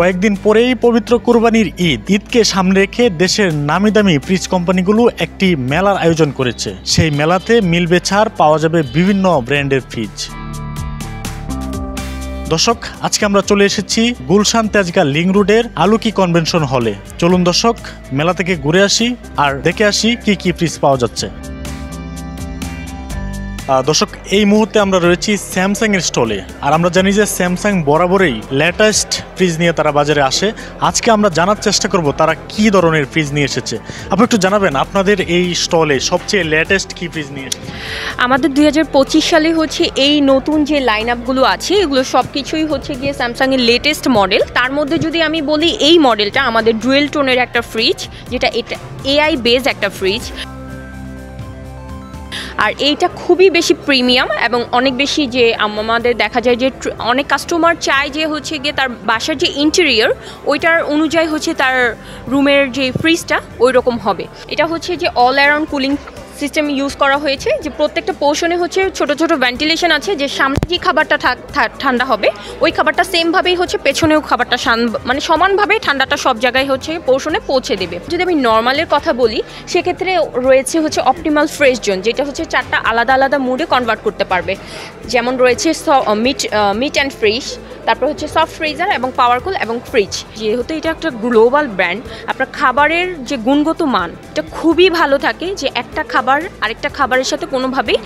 কয়েকদিন পরেই পবিত্র কুরবানির ঈদকে সামনে রেখে দেশের নামি দামি ফ্রিজ কোম্পানিগুলো একটি মেলার আয়োজন করেছে। সেই মেলাতে মিলবে ছাড়, পাওয়া যাবে বিভিন্ন ব্র্যান্ডের ফ্রিজ। দর্শক, আজকে আমরা চলে এসেছি গুলশান তেজগাঁ লিংক রোডের আলোকি কনভেনশন হলে। চলুন দর্শক, মেলা থেকে ঘুরে আসি আর দেখে আসি কি কি ফ্রিজ পাওয়া যাচ্ছে। দর্শক, এই মুহূর্তে আমরা রয়েছি স্যামসাং এর স্টলে। আর আমরা জানি যে স্যামসাং বরাবরই লেটেস্ট ফ্রিজ নিয়ে তারা বাজারে আসে। আজকে আমরা জানার চেষ্টা করব তারা কি ধরনের ফ্রিজ নিয়ে এসেছে। আপনি একটু জানাবেন আপনাদের এই স্টলে সবচেয়ে লেটেস্ট কি ফ্রিজ নিয়ে এসেছে? আমাদের 2025 সালে এই নতুন যে লাইন আপগুলো আছে এগুলো সব কিছুই গিয়ে স্যামসাংয়ের লেটেস্ট মডেল। তার মধ্যে যদি আমি বলি এই মডেলটা আমাদের ডুয়েল টোনের একটা ফ্রিজ, যেটা এটা এআই বেস একটা ফ্রিজ। আর এইটা খুবই বেশি প্রিমিয়াম এবং অনেক বেশি যে আমাদের দেখা যায় যে অনেক কাস্টমার চায় যে গিয়ে তার বাসার যে ইন্টেরিয়র ওইটার অনুযায়ী তার রুমের যে ফ্রিজটা ওই রকম হবে। এটা যে all around cooling system use করা হয়েছে, যে প্রত্যেকটা পোর্শনে ছোট ছোট ভেন্টিলেশন আছে, যে সামনে যে খাবারটা ঠান্ডা হবে ওই খাবারটা সেমভাবেই পেছনেও খাবারটা মানে সমানভাবে ঠান্ডাটা সব জায়গায় পোর্শনে পৌঁছে দেবে। যদি আমি নর্মালের কথা বলি সেক্ষেত্রে রয়েছে অপটিমাল ফ্রেশ জোন, যেটা 4টা আলাদা আলাদা মুডে কনভার্ট করতে পারবে। যেমন রয়েছে মিট অ্যান্ড ফ্রিজ, তারপর সফট ফ্রিজার এবং পাওয়ারকুল এবং ফ্রিজ। যেহেতু এটা একটা গ্লোবাল ব্র্যান্ড, আপনার খাবারের যে গুণগত মান এটা খুবই ভালো থাকে, যে একটা খাবার আরেকটা খাবারের সাথে কোনোভাবেই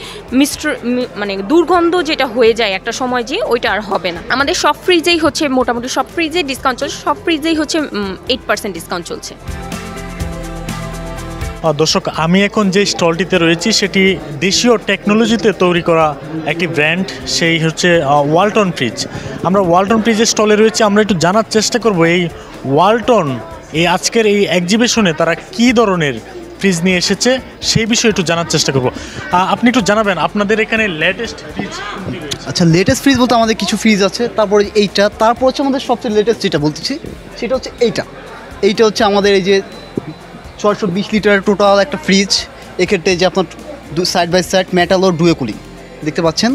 মানে দুর্গন্ধ যেটা হয়ে যায় একটা সময়, যে ওইটা আর হবে না। আমাদের সব ফ্রিজেই মোটামুটি সব ফ্রিজে ডিসকাউন্ট চলছে, সব ফ্রিজেই 8% ডিসকাউন্ট চলছে। দর্শক, আমি এখন যে স্টলটিতে রয়েছি সেটি দেশীয় টেকনোলজিতে তৈরি করা একটি ব্র্যান্ড, সেই ওয়ালটন ফ্রিজ। আমরা ওয়ালটন ফ্রিজের স্টলে রয়েছি। আমরা একটু জানার চেষ্টা করব এই ওয়ালটন এই আজকের এই এক্সিবিশনে তারা কি ধরনের ফ্রিজ নিয়ে এসেছে সেই বিষয়ে একটু জানার চেষ্টা করব। আপনি একটু জানাবেন আপনাদের এখানে লেটেস্ট ফ্রিজ? আচ্ছা, লেটেস্ট ফ্রিজ বলতে আমাদের কিছু ফ্রিজ আছে, তারপরে এইটা, তারপর আমাদের সবচেয়ে লেটেস্ট যেটা বলতেছি সেটা এইটা আমাদের এই যে 620 লিটারের টোটাল একটা ফ্রিজ। এক্ষেত্রে যে আপনার সাইড বাই সাইড মেটাল ও ডুয়ে কুলিং দেখতে পাচ্ছেন।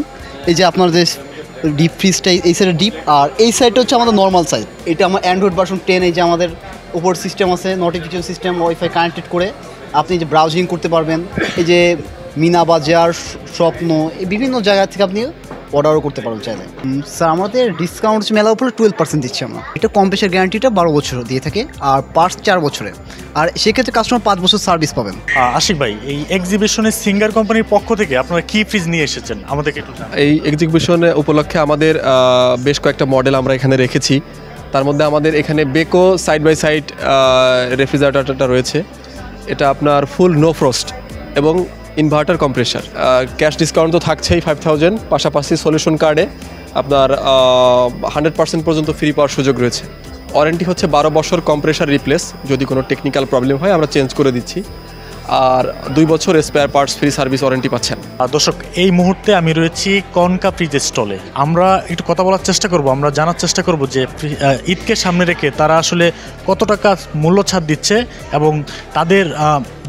এই যে আপনার যে ডিপ ফ্রিজটা এই সাইডে ডিপ, আর এই সাইডটা আমাদের নর্মাল সাইজ। এটা আমার অ্যান্ড্রয়েড ভার্সন 10। এই যে আমাদের উপর সিস্টেম আছে, নোটিফিকেশন সিস্টেম, ওয়াইফাই কানেক্টেড করে আপনি যে ব্রাউজিং করতে পারবেন। এই যে মিনা বাজার, স্বপ্ন, এই বিভিন্ন জায়গা থেকে আপনি অর্ডারও করতে পারবেন চাইলে। স্যার, আমাদের ডিসকাউন্ট মেলার উপরে 12% দিচ্ছি আমরা। এটা কম্প্রেসার গ্যারান্টিটা 12 বছর দিয়ে থাকে, আর পার্টস 4 বছরে, আর সেক্ষেত্রে কাস্টমার 5 বছর সার্ভিস পাবেন। আশিক ভাই, এই এক্সিবিশনে সিঙ্গার কোম্পানির পক্ষ থেকে আপনারা কি ফ্রিজ নিয়ে এসেছেন আমাদেরকে একটু জানান। এই এক্সিবিশন উপলক্ষে আমাদের বেশ কয়েকটা মডেল আমরা এখানে রেখেছি। তার মধ্যে আমাদের এখানে বেকো সাইড বাই সাইড রেফ্রিজারেটরটা রয়েছে। এটা আপনার ফুল নো ফ্রস্ট এবং ইনভার্টার কম্প্রেসার। ক্যাশ ডিসকাউন্ট তো থাকছেই 5000, পাশাপাশি সলিউশন কার্ডে আপনার 100% পর্যন্ত ফ্রি পাওয়ার সুযোগ রয়েছে। ওয়ারেন্টি 12 বছর কম্প্রেসার রিপ্লেস, যদি কোনো টেকনিক্যাল প্রবলেম হয় আমরা চেঞ্জ করে দিচ্ছি, আর 2 বছর spare parts free service warranty পাচ্ছেন। দর্শক, এই মুহূর্তে আমি রয়েছি কনকা ফ্রিজের স্টলে। আমরা একটু কথা বলার চেষ্টা করব, আমরা জানার চেষ্টা করব যে ঈদকে সামনে রেখে তারা আসলে কত টাকা মূল্য ছাড় দিচ্ছে এবং তাদের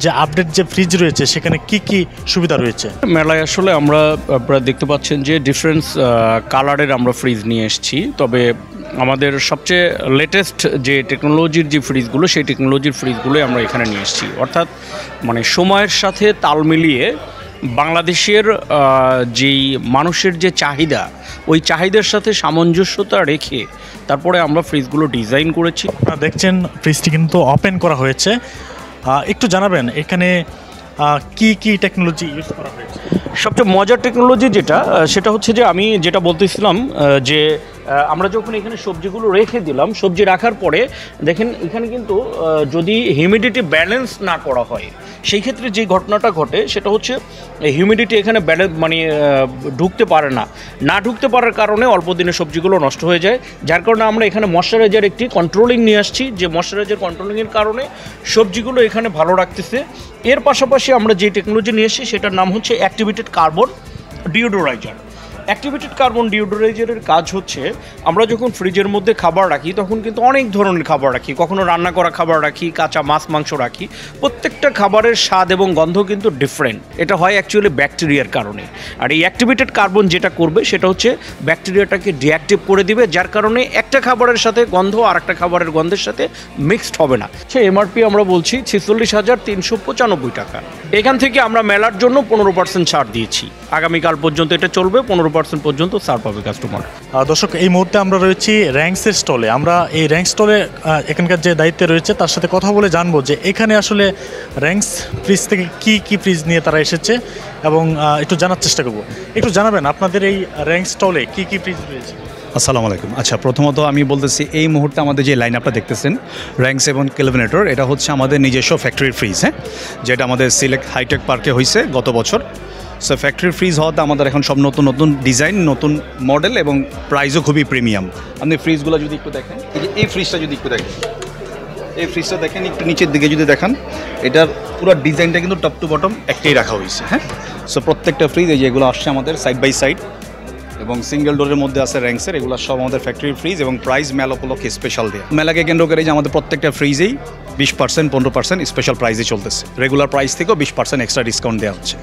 যে আপডেট যে ফ্রিজ রয়েছে সেখানে কি কি সুবিধা রয়েছে। মেলায় আসলে আপনারা দেখতে পাচ্ছেন যে ডিফারেন্স কালারের আমরা ফ্রিজ নিয়ে এসেছি। তবে আমাদের সবচেয়ে লেটেস্ট যে টেকনোলজির যে ফ্রিজগুলো, সেই টেকনোলজির ফ্রিজগুলোই আমরা এখানে নিয়ে এসেছি। অর্থাৎ মানে সময়ের সাথে তাল মিলিয়ে বাংলাদেশের যেই মানুষের যে চাহিদা, ওই চাহিদার সাথে সামঞ্জস্যতা রেখে তারপরে আমরা ফ্রিজগুলো ডিজাইন করেছি। আপনারা দেখছেন ফ্রিজটি কিন্তু ওপেন করা হয়েছে। একটু জানাবেন এখানে কি কি টেকনোলজি ইউজ করা হয়েছে? সবচেয়ে মজার টেকনোলজি সেটা যে আমি যেটা বলতেছিলাম, যে আমরা যখন এখানে সবজিগুলো রেখে দিলাম, সবজি রাখার পরে দেখেন এখানে কিন্তু যদি হিউমিডিটি ব্যালেন্স না করা হয়, সেই ক্ষেত্রে যে ঘটনাটা ঘটে সেটা হিউমিডিটি এখানে ব্যালেন্স মানে ঢুকতে পারে না ঢুকতে পারার কারণে অল্প দিনে সবজিগুলো নষ্ট হয়ে যায়। যার কারণে আমরা এখানে ময়শ্চারাইজার একটি কন্ট্রোলিং নিয়ে আসছি, যে ময়শ্চারাইজার কন্ট্রোলিংয়ের কারণে সবজিগুলো এখানে ভালো রাখতেছে। এর পাশাপাশি আমরা যে টেকনোলজি নিয়ে এসেছি সেটার নাম অ্যাক্টিভেটেড কার্বন ডিওডোরাইজার। অ্যাক্টিভেটেড কার্বন ডিওডোরাইজারের কাজ আমরা যখন ফ্রিজের মধ্যে খাবার রাখি তখন কিন্তু অনেক ধরনের খাবার রাখি, কখনো রান্না করা খাবার রাখি, কাঁচা মাছ মাংস রাখি, প্রত্যেকটা খাবারের স্বাদ এবং গন্ধ কিন্তু ডিফারেন্ট। এটা হয় অ্যাকচুয়ালি ব্যাকটেরিয়ার কারণে। আর এই অ্যাক্টিভেটেড কার্বন যেটা করবে সেটা ব্যাকটেরিয়াটাকে ডিঅ্যাক্টিভ করে দিবে, যার কারণে এক একটা খাবারের সাথে গন্ধ আর একটা খাবারের গন্ধের সাথে মিক্সড হবে না। সে এমআরপি আমরা বলছি 46,395 টাকা। এখান থেকে আমরা মেলার জন্য 15% ছাড় দিয়েছি। আগামীকাল পর্যন্ত এটা চলবে, 15% পর্যন্ত ছাড় পাবে কাস্টমার। দর্শক, এই মুহূর্তে আমরা রয়েছি র্যাঙ্কসের স্টলে। আমরা এই র্যাঙ্ক স্টলে এখানকার যে দায়িত্বে রয়েছে তার সাথে কথা বলে জানবো যে এখানে আসলে র্যাঙ্কস ফ্রিজ থেকে কি কি ফ্রিজ নিয়ে তারা এসেছে এবং একটু জানার চেষ্টা করব। একটু জানাবেন আপনাদের এই র্যাঙ্ক স্টলে কি কি ফ্রিজ রয়েছে? আসসালামু আলাইকুম। আচ্ছা, প্রথমত আমি বলতেছি এই মুহূর্তে আমাদের যে লাইন আপটা দেখতেছেন র্যাঙ্কস এবং কেলভিনেটর, এটা হচ্ছে আমাদের নিজস্ব ফ্যাক্টরির ফ্রিজ, হ্যাঁ, যেটা আমাদের সিলেক্ট হাইটেক পার্কে হয়েছে গত বছর। সো ফ্যাক্টরি ফ্রিজ হওয়াতে আমাদের এখন সব নতুন নতুন ডিজাইন, নতুন মডেল এবং প্রাইসও খুবই প্রিমিয়াম। আপনি ফ্রিজগুলো যদি একটু দেখেন, এই ফ্রিজটা যদি একটু দেখেন, এই ফ্রিজটা দেখেন, একটু নিচের দিকে যদি দেখান, এটার পুরো ডিজাইনটা কিন্তু টপ টু বটম একটাই রাখা হয়েছে, হ্যাঁ। সো প্রত্যেকটা ফ্রিজ এই যেগুলো আসছে আমাদের সাইড বাই সাইড এবং সিঙ্গেল ডোরের মধ্যে আছে র্যাঙ্কসের, এগুলো সব আমাদের ফ্যাক্টরি ফ্রিজ এবং প্রাইস মেলা উপলক্ষে স্পেশাল দেয়। মেলাকে কেন্দ্র করে যে আমাদের প্রত্যেকটা ফ্রিজেই 20%, 15% স্পেশাল প্রাইসে চলতেছে। রেগুলার প্রাইস থেকেও 20% এক্সট্রা ডিসকাউন্ট দেওয়া হচ্ছে।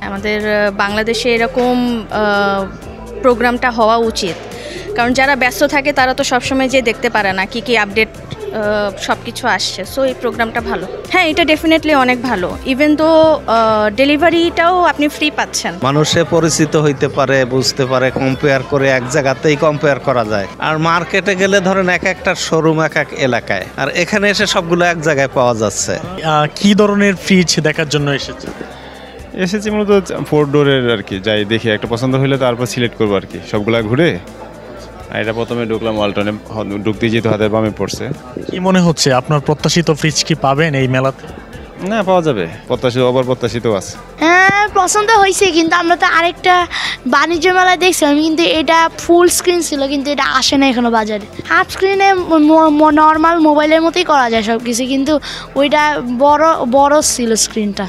আমাদের বাংলাদেশে এরকম প্রোগ্রামটা হওয়া উচিত, কারণ যারা ব্যস্ত থাকে তারা তো সবসময় যে দেখতে পারে না কি কি আপডেট সব কিছু আসছে। সো এই প্রোগ্রামটা ভালো, হ্যাঁ, এটা ডেফিনেটলি অনেক ভালো। ইভেন তো ডেলিভারিটাও আপনি ফ্রি পাচ্ছেন। মানুষে পরিচিত হইতে পারে, বুঝতে পারে, কম্পেয়ার করে এক জায়গাতেই কম্পেয়ার করা যায়। আর মার্কেটে গেলে ধরেন এক একটা শোরুম এক এক এলাকায়, আর এখানে এসে সবগুলো এক জায়গায় পাওয়া যাচ্ছে। কি ধরনের ফ্রিজ দেখার জন্য এসেছে? এসেছি মূলত 4 ডোরের আর কি, যাই দেখি একটা পছন্দ হইলে তারপর সিলেক্ট করবো আর কি, সবগুলা ঘুরে। আর এটা প্রথমে ঢুকলাম ওয়ালটনে, ঢুকতে যেহেতু হাতের বামে পড়ছে। কি মনে হচ্ছে আপনার প্রত্যাশিত ফ্রিজ কি পাবেন এই মেলাতে? না, পাওয়া যাবে, প্রত্যাশিত আবার প্রত্যাশিত আছে। হ্যাঁ, পছন্দ হয়েছে, কিন্তু আমরা তো আরেকটা বাণিজ্য মেলায় দেখছিলাম, কিন্তু এটা ফুল স্ক্রিন ছিল, কিন্তু এটা আসে না এখনো বাজারে। হাফ স্ক্রিনে নর্মাল মোবাইলের মতোই করা যায় সব কিছু, কিন্তু ওইটা বড় ছিল স্ক্রিনটা।